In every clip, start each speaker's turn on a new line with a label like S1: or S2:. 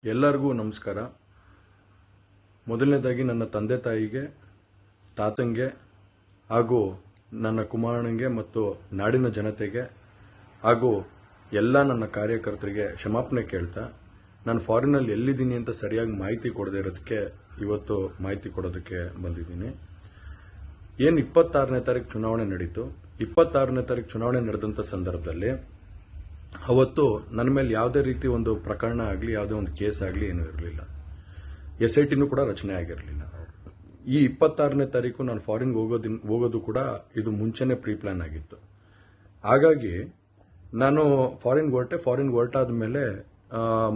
S1: ಎಲ್ಲರಿಗೂ ನಮಸ್ಕಾರ. ಮೊದಲನೇದಾಗಿ ನನ್ನ ತಂದೆ ತಾಯಿಗೆ, ತಾತಂಗೆ ಹಾಗೂ ನನ್ನ ಕುಮಾರನಿಗೆ ಮತ್ತು ನಾಡಿನ ಜನತೆಗೆ ಹಾಗೂ ಎಲ್ಲ ನನ್ನ ಕಾರ್ಯಕರ್ತರಿಗೆ ಕ್ಷಮಾಪಣೆ ಕೇಳ್ತಾ, ನಾನು ಫಾರಿನಲ್ಲಿ ಎಲ್ಲಿದ್ದೀನಿ ಅಂತ ಸರಿಯಾಗಿ ಮಾಹಿತಿ ಕೊಡದೇ ಇರೋದಕ್ಕೆ ಇವತ್ತು ಮಾಹಿತಿ ಕೊಡೋದಕ್ಕೆ ಬಂದಿದ್ದೀನಿ. ಏನು 26ನೇ ತಾರೀಕು ಚುನಾವಣೆ ನಡೀತು. 26ನೇ ತಾರೀಕು ಚುನಾವಣೆ ನಡೆದಂಥ ಸಂದರ್ಭದಲ್ಲಿ ಅವತ್ತು ನನ್ನ ಮೇಲೆ ಯಾವುದೇ ರೀತಿ ಒಂದು ಪ್ರಕರಣ ಆಗಲಿ, ಯಾವುದೇ ಒಂದು ಕೇಸ್ ಆಗಲಿ ಏನೂ ಇರಲಿಲ್ಲ. SITನೂ ಕೂಡ ರಚನೆ ಆಗಿರಲಿಲ್ಲ. ಈ 26ನೇ ತಾರೀಕು ನಾನು ಫಾರಿನ್ಗೆ ಹೋಗೋದು ಕೂಡ ಇದು ಮುಂಚೆನೇ ಪ್ರೀ ಪ್ಲಾನ್ ಆಗಿತ್ತು. ಹಾಗಾಗಿ ನಾನು ಫಾರಿನ್ಗೆ ಹೊರಟಾದ ಮೇಲೆ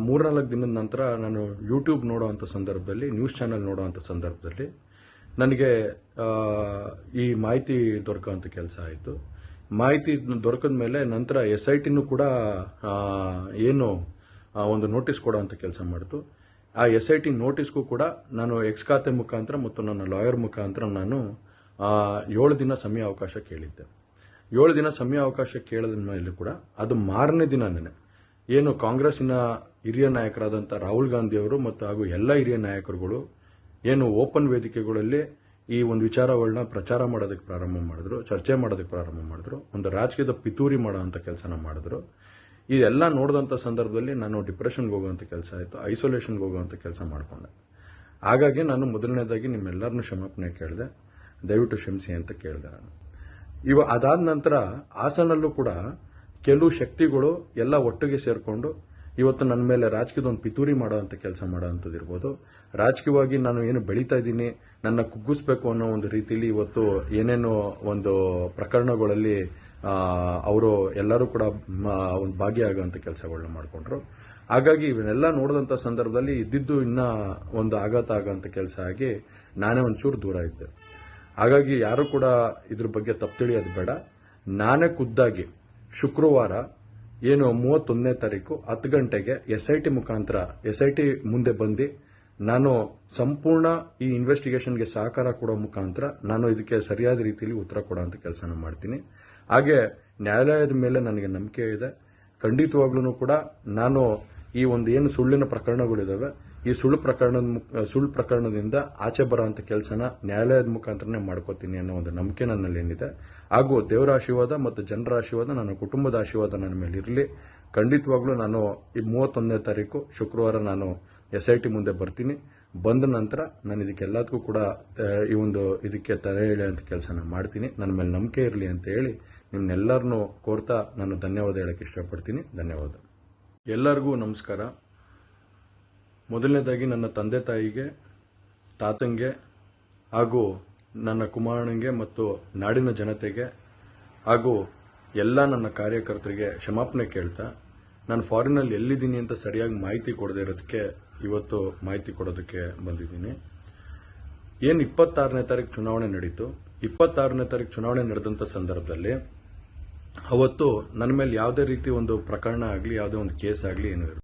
S1: 3-4 ದಿನದ ನಂತರ ನಾನು ಯೂಟ್ಯೂಬ್ ನೋಡೋವಂಥ ಸಂದರ್ಭದಲ್ಲಿ, ನ್ಯೂಸ್ ಚಾನೆಲ್ ನೋಡೋವಂಥ ಸಂದರ್ಭದಲ್ಲಿ ನನಗೆ ಈ ಮಾಹಿತಿ ದೊರಕುವಂಥ ಕೆಲಸ ಆಯಿತು. ಮಾಹಿತಿ ದೊರಕಿದ ಮೇಲೆ ನಂತರ SITನೂ ಕೂಡ ಏನು ಒಂದು ನೋಟಿಸ್ ಕೊಡೋವಂಥ ಕೆಲಸ ಮಾಡಿತು. ಆ SIT ನೋಟಿಸ್ಗೂ ಕೂಡ ನಾನು ಎಕ್ಸ್ ಖಾತೆ ಮುಖಾಂತರ ಮತ್ತು ನನ್ನ ಲಾಯರ್ ಮುಖಾಂತರ ನಾನು 7 ದಿನ ಸಮಯ ಅವಕಾಶ ಕೇಳಿದ್ದೆ. 7 ದಿನ ಸಮಯ ಅವಕಾಶ ಕೇಳಿದ ಮೇಲೆ ಕೂಡ ಅದು ಮಾರನೇ ದಿನನೇ ಏನು ಕಾಂಗ್ರೆಸ್ಸಿನ ಹಿರಿಯ ನಾಯಕರಾದಂಥ ರಾಹುಲ್ ಗಾಂಧಿ ಅವರು ಮತ್ತು ಹಾಗೂ ಎಲ್ಲ ಹಿರಿಯ ನಾಯಕರುಗಳು ಏನು ಓಪನ್ ವೇದಿಕೆಗಳಲ್ಲಿ ಈ ಒಂದು ವಿಚಾರಗಳನ್ನ ಪ್ರಚಾರ ಮಾಡೋದಕ್ಕೆ ಪ್ರಾರಂಭ ಮಾಡಿದ್ರು, ಚರ್ಚೆ ಮಾಡೋದಕ್ಕೆ ಪ್ರಾರಂಭ ಮಾಡಿದ್ರು, ಒಂದು ರಾಜಕೀಯದ ಪಿತೂರಿ ಮಾಡೋವಂಥ ಕೆಲಸನ ಮಾಡಿದ್ರು. ಇದೆಲ್ಲ ನೋಡಿದಂಥ ಸಂದರ್ಭದಲ್ಲಿ ನಾನು ಡಿಪ್ರೆಷನ್ಗೆ ಹೋಗುವಂಥ ಕೆಲಸ ಆಯಿತು, ಐಸೋಲೇಷನ್ಗೆ ಹೋಗುವಂಥ ಕೆಲಸ ಮಾಡಿಕೊಂಡೆ. ಹಾಗಾಗಿ ನಾನು ಮೊದಲನೇದಾಗಿ ನಿಮ್ಮೆಲ್ಲರನ್ನೂ ಕ್ಷಮಾಪಣೆ ಕೇಳಿದೆ, ದಯವಿಟ್ಟು ಕ್ಷಮಿಸಿ ಅಂತ ಕೇಳಿದೆ ನಾನು. ಅದಾದ ನಂತರ ಹಾಸನಲ್ಲೂ ಕೂಡ ಕೆಲವು ಶಕ್ತಿಗಳು ಎಲ್ಲ ಒಟ್ಟಿಗೆ ಸೇರಿಕೊಂಡು ಇವತ್ತು ನನ್ನ ಮೇಲೆ ರಾಜಕೀಯದ ಒಂದು ಪಿತೂರಿ ಮಾಡೋವಂಥ ಕೆಲಸ ಮಾಡೋವಂಥದ್ದು ಇರ್ಬೋದು. ರಾಜಕೀಯವಾಗಿ ನಾನು ಏನು ಬೆಳೀತಾ ಇದ್ದೀನಿ, ನನ್ನ ಕುಗ್ಗಿಸ್ಬೇಕು ಅನ್ನೋ ಒಂದು ರೀತಿಯಲ್ಲಿ ಇವತ್ತು ಏನೇನೋ ಒಂದು ಪ್ರಕರಣಗಳಲ್ಲಿ ಅವರು ಎಲ್ಲರೂ ಕೂಡ ಒಂದು ಭಾಗಿಯಾಗುವಂಥ ಕೆಲಸಗಳನ್ನ ಮಾಡಿಕೊಂಡ್ರು. ಹಾಗಾಗಿ ಇವನ್ನೆಲ್ಲ ನೋಡಿದಂಥ ಸಂದರ್ಭದಲ್ಲಿ ಇದ್ದಿದ್ದು ಇನ್ನೂ ಒಂದು ಆಘಾತ ಆಗೋಂಥ ಕೆಲಸ ಆಗಿ ನಾನೇ ಒಂಚೂರು ದೂರ ಇದ್ದೆ. ಹಾಗಾಗಿ ಯಾರು ಕೂಡ ಇದ್ರ ಬಗ್ಗೆ ತಪ್ಪು ತಿಳಿಯೋದು ಬೇಡ. ನಾನೇ ಖುದ್ದಾಗಿ ಶುಕ್ರವಾರ ಏನು 31ನೇ ತಾರೀಕು 10 ಗಂಟೆಗೆ SIT ಮುಖಾಂತರ SIT ಮುಂದೆ ಬಂದು ನಾನು ಸಂಪೂರ್ಣ ಈ ಇನ್ವೆಸ್ಟಿಗೇಷನ್ಗೆ ಸಹಕಾರ ಕೊಡೋ ಮುಖಾಂತರ ನಾನು ಇದಕ್ಕೆ ಸರಿಯಾದ ರೀತಿಯಲ್ಲಿ ಉತ್ತರ ಕೊಡೋಂಥ ಕೆಲಸನ ಮಾಡ್ತೀನಿ. ಹಾಗೆ ನ್ಯಾಯಾಲಯದ ಮೇಲೆ ನನಗೆ ನಂಬಿಕೆ ಇದೆ. ಖಂಡಿತವಾಗ್ಲೂ ಕೂಡ ನಾನು ಈ ಒಂದು ಏನು ಸುಳ್ಳಿನ ಪ್ರಕರಣಗಳಿದಾವೆ, ಈ ಸುಳ್ಳು ಪ್ರಕರಣದಿಂದ ಆಚೆ ಬರೋಂಥ ಕೆಲಸನ ನ್ಯಾಯಾಲಯದ ಮುಖಾಂತರನೇ ಮಾಡ್ಕೋತೀನಿ ಅನ್ನೋ ಒಂದು ನಂಬಿಕೆ ನನ್ನಲ್ಲಿ ಏನಿದೆ. ಹಾಗೂ ದೇವರ ಆಶೀರ್ವಾದ ಮತ್ತು ಜನರ ಆಶೀರ್ವಾದ, ನನ್ನ ಕುಟುಂಬದ ಆಶೀರ್ವಾದ ನನ್ನ ಮೇಲೆ ಇರಲಿ. ಖಂಡಿತವಾಗ್ಲೂ ನಾನು ಈ 31ನೇ ತಾರೀಕು ಶುಕ್ರವಾರ ನಾನು SIT ಮುಂದೆ ಬರ್ತೀನಿ. ಬಂದ ನಂತರ ನಾನು ಇದಕ್ಕೆಲ್ಲದಕ್ಕೂ ಕೂಡ ಇದಕ್ಕೆ ತಲೆ ಎಳೆಯುವಂಥ ಕೆಲಸನ ಮಾಡ್ತೀನಿ. ನನ್ನ ಮೇಲೆ ನಂಬಿಕೆ ಇರಲಿ ಅಂತ ಹೇಳಿ ನಿಮ್ನೆಲ್ಲರನ್ನೂ ಕೋರ್ತಾ ನಾನು ಧನ್ಯವಾದ ಹೇಳಕ್ಕೆ ಇಷ್ಟಪಡ್ತೀನಿ. ಧನ್ಯವಾದ. ಎಲ್ಲರಿಗೂ ನಮಸ್ಕಾರ. ಮೊದಲನೇದಾಗಿ ನನ್ನ ತಂದೆ ತಾಯಿಗೆ, ತಾತಂಗೆ ಹಾಗೂ ನನ್ನ ಕುಮಾರನಿಗೆ ಮತ್ತು ನಾಡಿನ ಜನತೆಗೆ ಹಾಗೂ ಎಲ್ಲ ನನ್ನ ಕಾರ್ಯಕರ್ತರಿಗೆ ಕ್ಷಮಾಪಣೆ ಕೇಳ್ತಾ, ನಾನು ಫಾರಿನಲ್ಲಿ ಎಲ್ಲಿದ್ದೀನಿ ಅಂತ ಸರಿಯಾಗಿ ಮಾಹಿತಿ ಕೊಡದೇ ಇರೋದಕ್ಕೆ ಇವತ್ತು ಮಾಹಿತಿ ಕೊಡೋದಕ್ಕೆ ಬಂದಿದ್ದೀನಿ. ಏನು 26ನೇ ತಾರೀಕು ಚುನಾವಣೆ ನಡೀತು. 26ನೇ ತಾರೀಕು ಚುನಾವಣೆ ನಡೆದಂಥ ಸಂದರ್ಭದಲ್ಲಿ ಅವತ್ತು ನನ್ನ ಮೇಲೆ ಯಾವುದೇ ರೀತಿ ಒಂದು ಪ್ರಕರಣ ಆಗಲಿ, ಯಾವುದೇ ಒಂದು ಕೇಸ್ ಆಗಲಿ ಏನೂ ಇರಲಿಲ್ಲ.